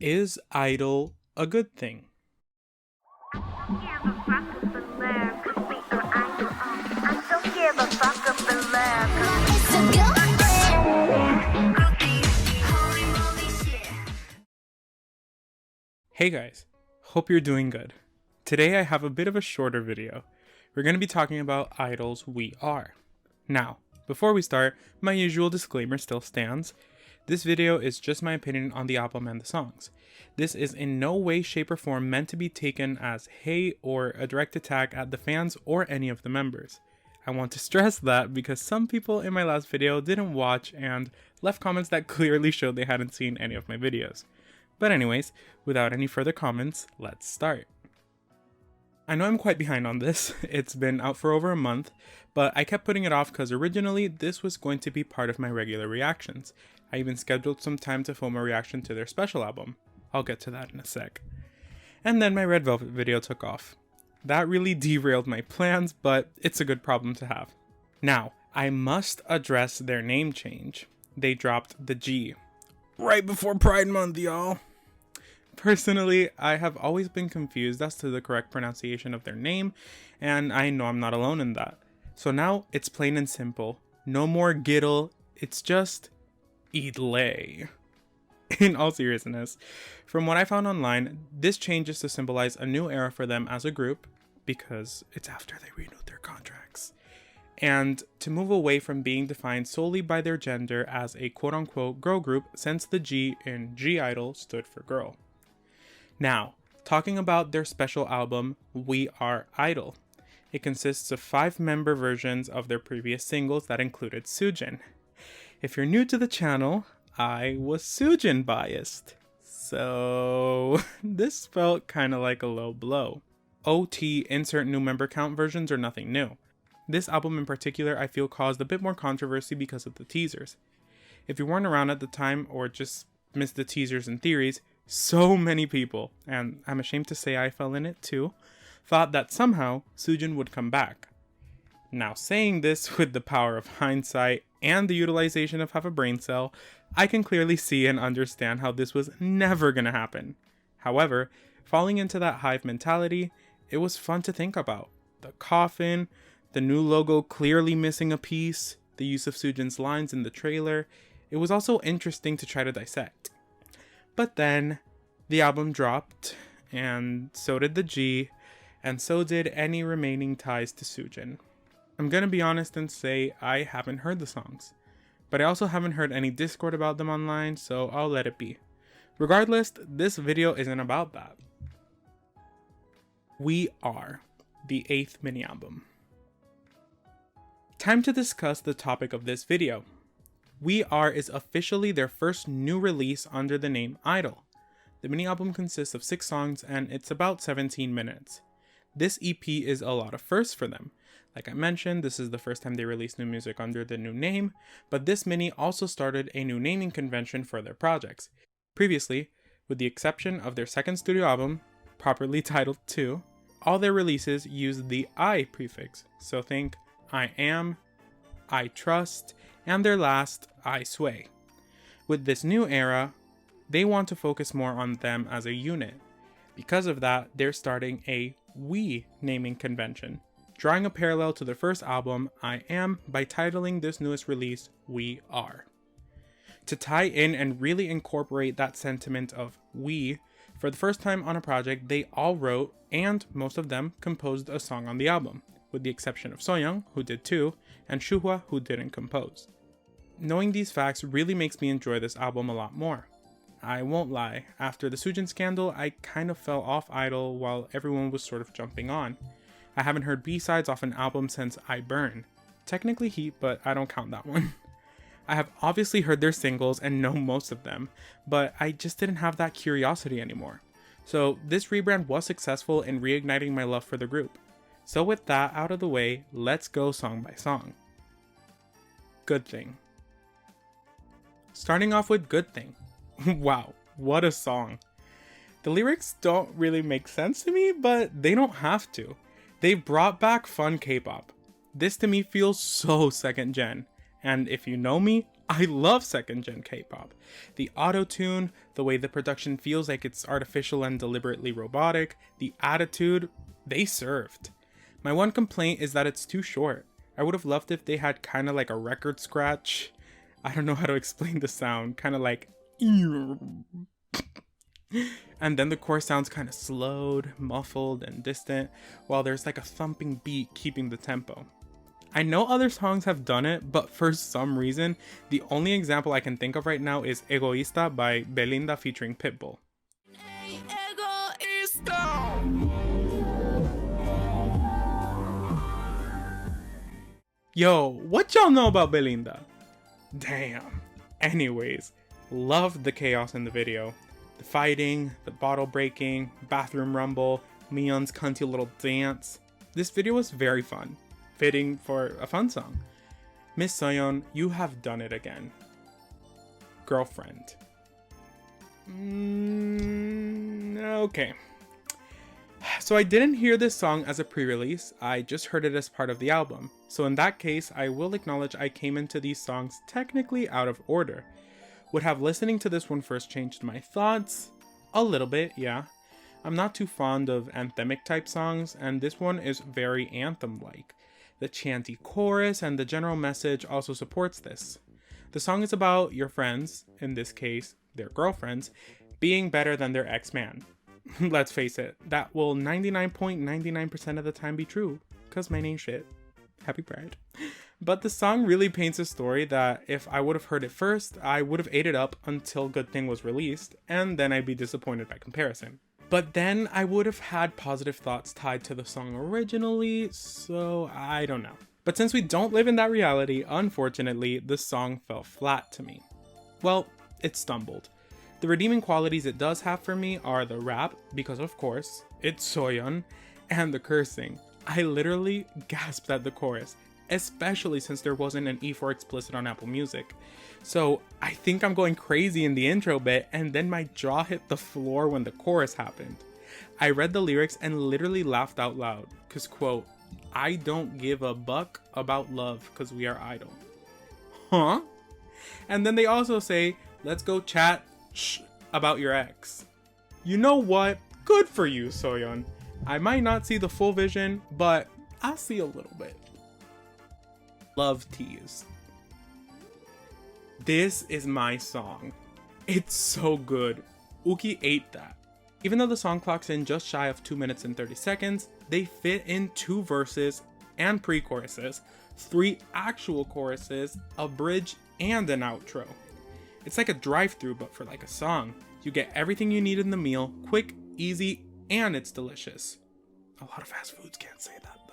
Is idle a good thing? Hey guys, hope you're doing good. Today I have a bit of a shorter video. We're going to be talking about I-dles we are. Now, before we start, my usual disclaimer still stands. This video is just my opinion on the album and the songs. This is in no way, shape, or form meant to be taken as hate or a direct attack at the fans or any of the members. I want to stress that because some people in my last video didn't watch and left comments that clearly showed they hadn't seen any of my videos. But anyways, without any further comments, let's start. I know I'm quite behind on this, it's been out for over a month, but I kept putting it off because originally this was going to be part of my regular reactions. I even scheduled some time to film a reaction to their special album. I'll get to that in a sec. And then my Red Velvet video took off. That really derailed my plans, but it's a good problem to have. Now, I must address their name change. They dropped the G. Right before Pride Month, y'all. Personally, I have always been confused as to the correct pronunciation of their name, and I know I'm not alone in that. So now it's plain and simple. No more GIDLE, it's just I-dle. In all seriousness, from what I found online, this change is to symbolize a new era for them as a group, because it's after they renewed their contracts, and to move away from being defined solely by their gender as a quote-unquote girl group, since the G in GIDLE stood for girl. Now, talking about their special album, We Are I-dle. It consists of 5-member versions of their previous singles that included Soojin. If you're new to the channel, I was Soojin biased, so this felt kinda like a low blow. OT insert new member count versions are nothing new. This album in particular I feel caused a bit more controversy because of the teasers. If you weren't around at the time or just missed the teasers and theories, so many people, and I'm ashamed to say I fell in it too, thought that somehow Soojin would come back. Now, saying this with the power of hindsight and the utilization of half a brain cell, I can clearly see and understand how this was never gonna happen. However, falling into that hive mentality, it was fun to think about. The coffin, the new logo clearly missing a piece, the use of Soojin's lines in the trailer. It was also interesting to try to dissect. But then, the album dropped, and so did the G, and so did any remaining ties to Soojin. I'm gonna be honest and say I haven't heard the songs, but I also haven't heard any discord about them online, so I'll let it be. Regardless, this video isn't about that. We Are, the 8th mini-album. Time to discuss the topic of this video. We Are is officially their first new release under the name I-dle. The mini-album consists of 6 songs and it's about 17 minutes. This EP is a lot of firsts for them. Like I mentioned, this is the first time they released new music under the new name, but this mini also started a new naming convention for their projects. Previously, with the exception of their second studio album, properly titled 2, all their releases used the I prefix, so think I Am, I Trust, and their last, I Sway. With this new era, they want to focus more on them as a unit. Because of that, they're starting a We naming convention, drawing a parallel to their first album, I Am, by titling this newest release, We Are. To tie in and really incorporate that sentiment of we, for the first time on a project, they all wrote, and most of them composed a song on the album, with the exception of Soyoung, who did 2, and Shuhwa, who didn't compose. Knowing these facts really makes me enjoy this album a lot more. I won't lie, after the Soojin scandal, I kind of fell off I-dle while everyone was sort of jumping on. I haven't heard B-sides off an album since I Burn. Technically Heat, but I don't count that one. I have obviously heard their singles and know most of them, but I just didn't have that curiosity anymore. So this rebrand was successful in reigniting my love for the group. So with that out of the way, let's go song by song. Good Thing. Starting off with Good Thing. Wow, what a song. The lyrics don't really make sense to me, but they don't have to. They've brought back fun K-pop. This to me feels so second gen. And if you know me, I love second gen K-pop. The auto-tune, the way the production feels like it's artificial and deliberately robotic, the attitude, they served. My one complaint is that it's too short. I would have loved if they had kind of like a record scratch. I don't know how to explain the sound, kind of like and then the chorus sounds kind of slowed, muffled, and distant, while there's like a thumping beat keeping the tempo. I know other songs have done it, but for some reason, the only example I can think of right now is Egoista by Belinda featuring Pitbull. Yo, what y'all know about Belinda? Damn. Anyways, loved the chaos in the video. The fighting, the bottle breaking, bathroom rumble, Mion's cunty little dance. This video was very fun. Fitting for a fun song. Miss Soyeon, you have done it again. Girlfriend. Okay. So I didn't hear this song as a pre-release, I just heard it as part of the album. So in that case, I will acknowledge I came into these songs technically out of order. Would have listening to this one first changed my thoughts? A little bit, yeah. I'm not too fond of anthemic type songs, and this one is very anthem-like. The chanty chorus and the general message also supports this. The song is about your friends, in this case, their girlfriends, being better than their ex-man. Let's face it, that will 99.99% of the time be true, cause mine ain't shit. Happy Pride. But the song really paints a story that if I would have heard it first, I would have ate it up until Good Thing was released, and then I'd be disappointed by comparison. But then I would have had positive thoughts tied to the song originally, so I don't know. But since we don't live in that reality, unfortunately, the song fell flat to me. Well, it stumbled. The redeeming qualities it does have for me are the rap, because of course, it's Soyeon, and the cursing. I literally gasped at the chorus, especially since there wasn't an E4 explicit on Apple Music. So I think I'm going crazy in the intro bit, and then my jaw hit the floor when the chorus happened. I read the lyrics and literally laughed out loud, cause quote, I don't give a buck about love cause we are idle. Huh? And then they also say, let's go chat about your ex. You know what? Good for you, Soyeon. I might not see the full vision, but I'll see a little bit. Love Tease. This is my song. It's so good. Uki ate that. Even though the song clocks in just shy of 2 minutes and 30 seconds, they fit in 2 verses and pre-choruses, 3 actual choruses, a bridge, and an outro. It's like a drive-through, but for like a song. You get everything you need in the meal, quick, easy, and it's delicious. A lot of fast foods can't say that though.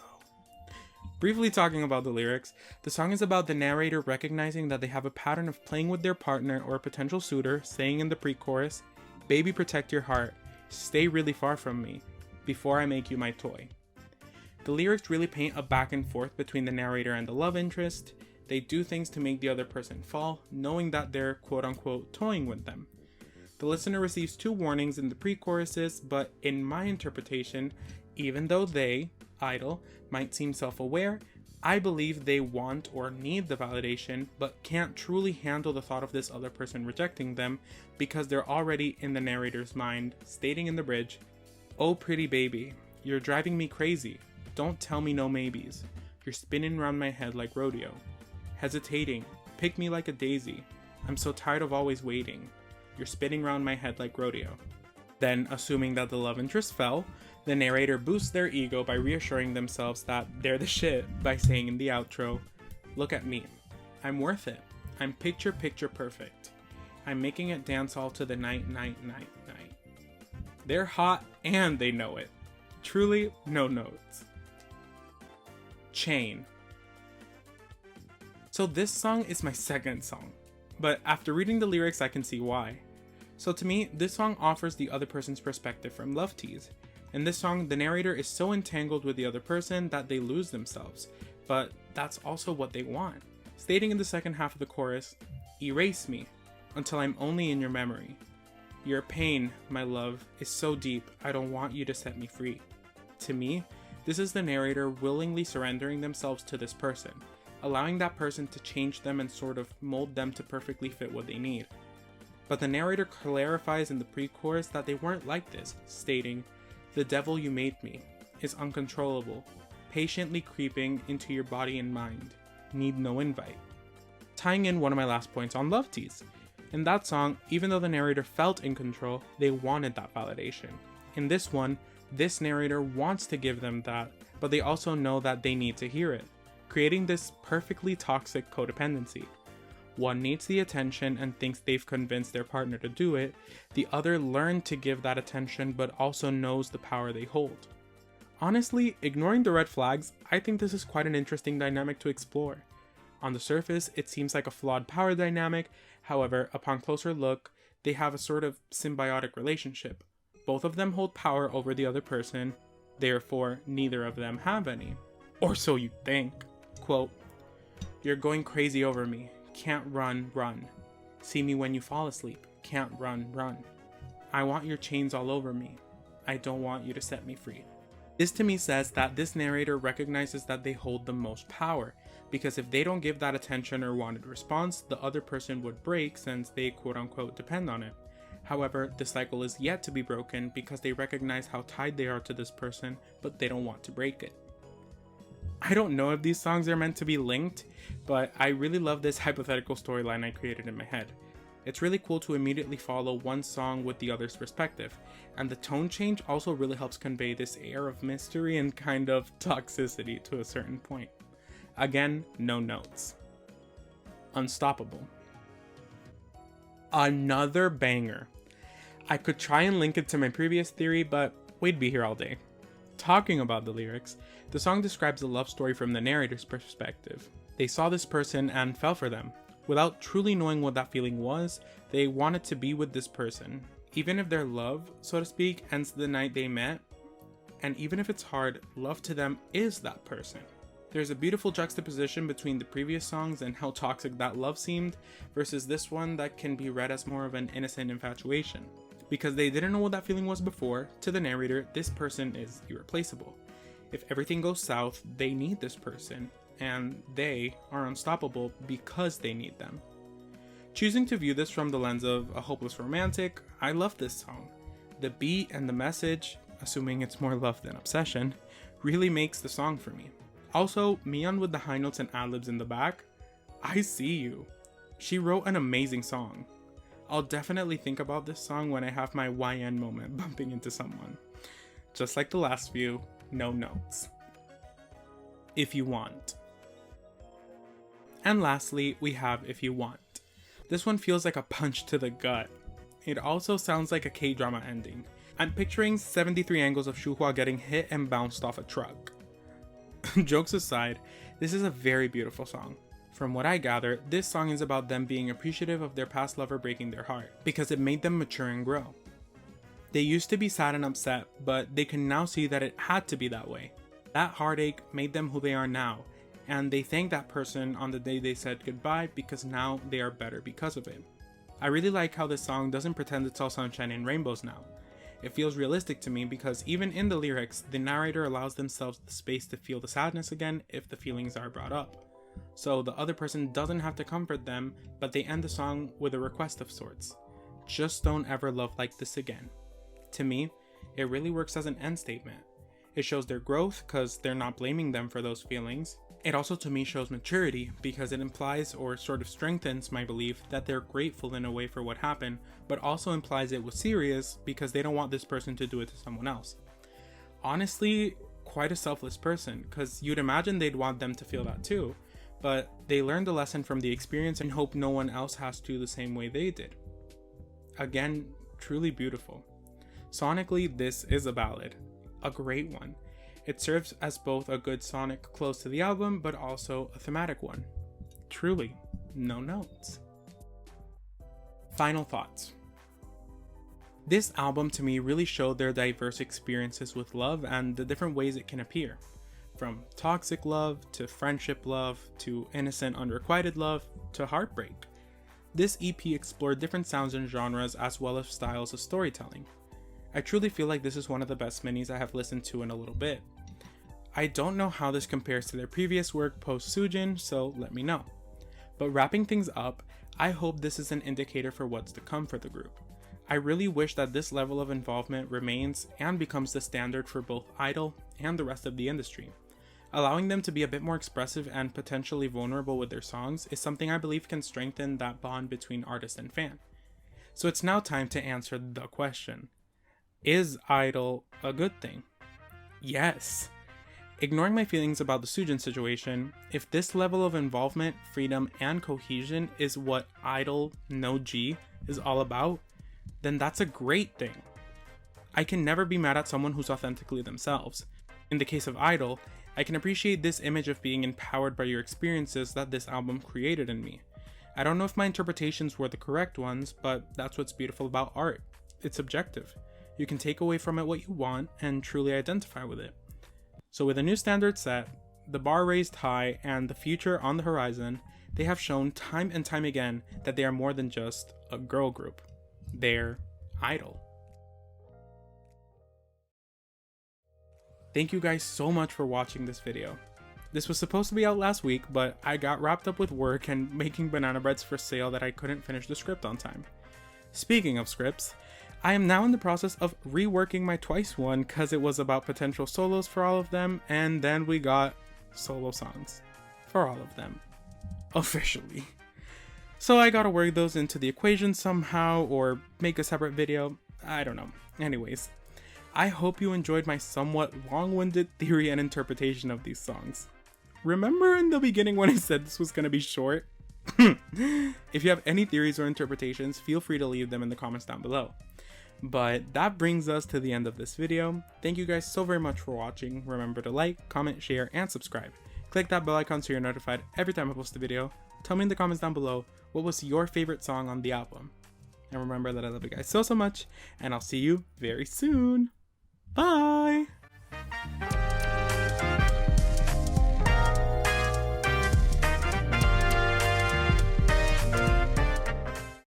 Briefly talking about the lyrics, the song is about the narrator recognizing that they have a pattern of playing with their partner or potential suitor, saying in the pre-chorus, baby protect your heart, stay really far from me, before I make you my toy. The lyrics really paint a back and forth between the narrator and the love interest. They do things to make the other person fall, knowing that they're quote-unquote toying with them. The listener receives 2 warnings in the pre-choruses, but in my interpretation, even though they, I-dle, might seem self-aware, I believe they want or need the validation, but can't truly handle the thought of this other person rejecting them because they're already in the narrator's mind, stating in the bridge, oh pretty baby, you're driving me crazy, don't tell me no maybes, you're spinning round my head like rodeo. Hesitating, pick me like a daisy, I'm so tired of always waiting, you're spinning round my head like rodeo. Then, assuming that the love interest fell, the narrator boosts their ego by reassuring themselves that they're the shit by saying in the outro, look at me, I'm worth it, I'm picture perfect, I'm making it dance all to the night. They're hot and they know it. Truly, no notes. Chain. So this song is my second song, but after reading the lyrics I can see why. So to me, this song offers the other person's perspective from Love Tease. In this song, the narrator is so entangled with the other person that they lose themselves, but that's also what they want. Stating in the second half of the chorus, erase me until I'm only in your memory. Your pain, my love, is so deep, I don't want you to set me free. To me, this is the narrator willingly surrendering themselves to this person. allowing that person to change them and sort of mold them to perfectly fit what they need. But the narrator clarifies in the pre-chorus that they weren't like this, stating, "The devil you made me is uncontrollable, patiently creeping into your body and mind, need no invite." Tying in one of my last points on love tease. In that song, even though the narrator felt in control, they wanted that validation. In this one, this narrator wants to give them that, but they also know that they need to hear it, creating this perfectly toxic codependency. One needs the attention and thinks they've convinced their partner to do it, the other learned to give that attention but also knows the power they hold. Honestly, ignoring the red flags, I think this is quite an interesting dynamic to explore. On the surface, it seems like a flawed power dynamic, however, upon closer look, they have a sort of symbiotic relationship. Both of them hold power over the other person, therefore neither of them have any. Or so you think. Quote, "You're going crazy over me, can't run, run. See me when you fall asleep, can't run, run. I want your chains all over me, I don't want you to set me free." This to me says that this narrator recognizes that they hold the most power, because if they don't give that attention or wanted response, the other person would break since they quote-unquote depend on it. However, the cycle is yet to be broken because they recognize how tied they are to this person, but they don't want to break it. I don't know if these songs are meant to be linked, but I really love this hypothetical storyline I created in my head. It's really cool to immediately follow one song with the other's perspective, and the tone change also really helps convey this air of mystery and kind of toxicity to a certain point. Again, no notes. Unstoppable. Another banger. I could try and link it to my previous theory, but we'd be here all day. Talking about the lyrics, the song describes a love story from the narrator's perspective. They saw this person and fell for them. Without truly knowing what that feeling was, they wanted to be with this person. Even if their love, so to speak, ends the night they met, and even if it's hard, love to them is that person. There's a beautiful juxtaposition between the previous songs and how toxic that love seemed, versus this one that can be read as more of an innocent infatuation. Because they didn't know what that feeling was before, to the narrator, this person is irreplaceable. If everything goes south, they need this person, and they are unstoppable because they need them. Choosing to view this from the lens of a hopeless romantic, I love this song. The beat and the message, assuming it's more love than obsession, really makes the song for me. Also, Miyeon with the high notes and ad-libs in the back, I see you. She wrote an amazing song. I'll definitely think about this song when I have my YN moment bumping into someone. Just like the last few, no notes. If You Want. And lastly, we have If You Want. This one feels like a punch to the gut. It also sounds like a K-drama ending. I'm picturing 73 angles of Shuhwa getting hit and bounced off a truck. Jokes aside, this is a very beautiful song. From what I gather, this song is about them being appreciative of their past lover breaking their heart, because it made them mature and grow. They used to be sad and upset, but they can now see that it had to be that way. That heartache made them who they are now, and they thank that person on the day they said goodbye because now they are better because of it. I really like how this song doesn't pretend it's all sunshine and rainbows now. It feels realistic to me because even in the lyrics, the narrator allows themselves the space to feel the sadness again if the feelings are brought up. So the other person doesn't have to comfort them, but they end the song with a request of sorts. Just don't ever love like this again. To me, it really works as an end statement. It shows their growth because they're not blaming them for those feelings. It also to me shows maturity because it implies or sort of strengthens my belief that they're grateful in a way for what happened, but also implies it was serious because they don't want this person to do it to someone else. Honestly, quite a selfless person, because you'd imagine they'd want them to feel that too, but they learned the lesson from the experience and hope no one else has to the same way they did. Again, truly beautiful. Sonically, this is a ballad, a great one. It serves as both a good sonic close to the album, but also a thematic one. Truly, no notes. Final thoughts. This album to me really showed their diverse experiences with love and the different ways it can appear. From toxic love, to friendship love, to innocent unrequited love, to heartbreak. This EP explored different sounds and genres as well as styles of storytelling. I truly feel like this is one of the best minis I have listened to in a little bit. I don't know how this compares to their previous work post Soojin, so let me know. But wrapping things up, I hope this is an indicator for what's to come for the group. I really wish that this level of involvement remains and becomes the standard for both I-dle and the rest of the industry. Allowing them to be a bit more expressive and potentially vulnerable with their songs is something I believe can strengthen that bond between artist and fan. So it's now time to answer the question. Is I-dle a good thing? Yes. Ignoring my feelings about the Soojin situation, if this level of involvement, freedom, and cohesion is what I-dle no G is all about, then that's a great thing. I can never be mad at someone who's authentically themselves. In the case of I-dle, I can appreciate this image of being empowered by your experiences that this album created in me. I don't know if my interpretations were the correct ones, but that's what's beautiful about art. It's subjective. You can take away from it what you want and truly identify with it. So with a new standard set, the bar raised high, and the future on the horizon, they have shown time and time again that they are more than just a girl group. They're I-dle. Thank you guys so much for watching this video. This was supposed to be out last week, but I got wrapped up with work and making banana breads for sale that I couldn't finish the script on time. Speaking of scripts, I am now in the process of reworking my Twice one because it was about potential solos for all of them, and then we got solo songs for all of them. Officially. So I gotta work those into the equation somehow, or make a separate video, I don't know. Anyways, I hope you enjoyed my somewhat long-winded theory and interpretation of these songs. Remember in the beginning when I said this was gonna be short? If you have any theories or interpretations, feel free to leave them in the comments down below. But that brings us to the end of this video. Thank you guys so very much for watching. Remember to like, comment, share, and subscribe. Click that bell icon so you're notified every time I post a video. Tell me in the comments down below what was your favorite song on the album. And remember that I love you guys so much, and I'll see you very soon. Bye!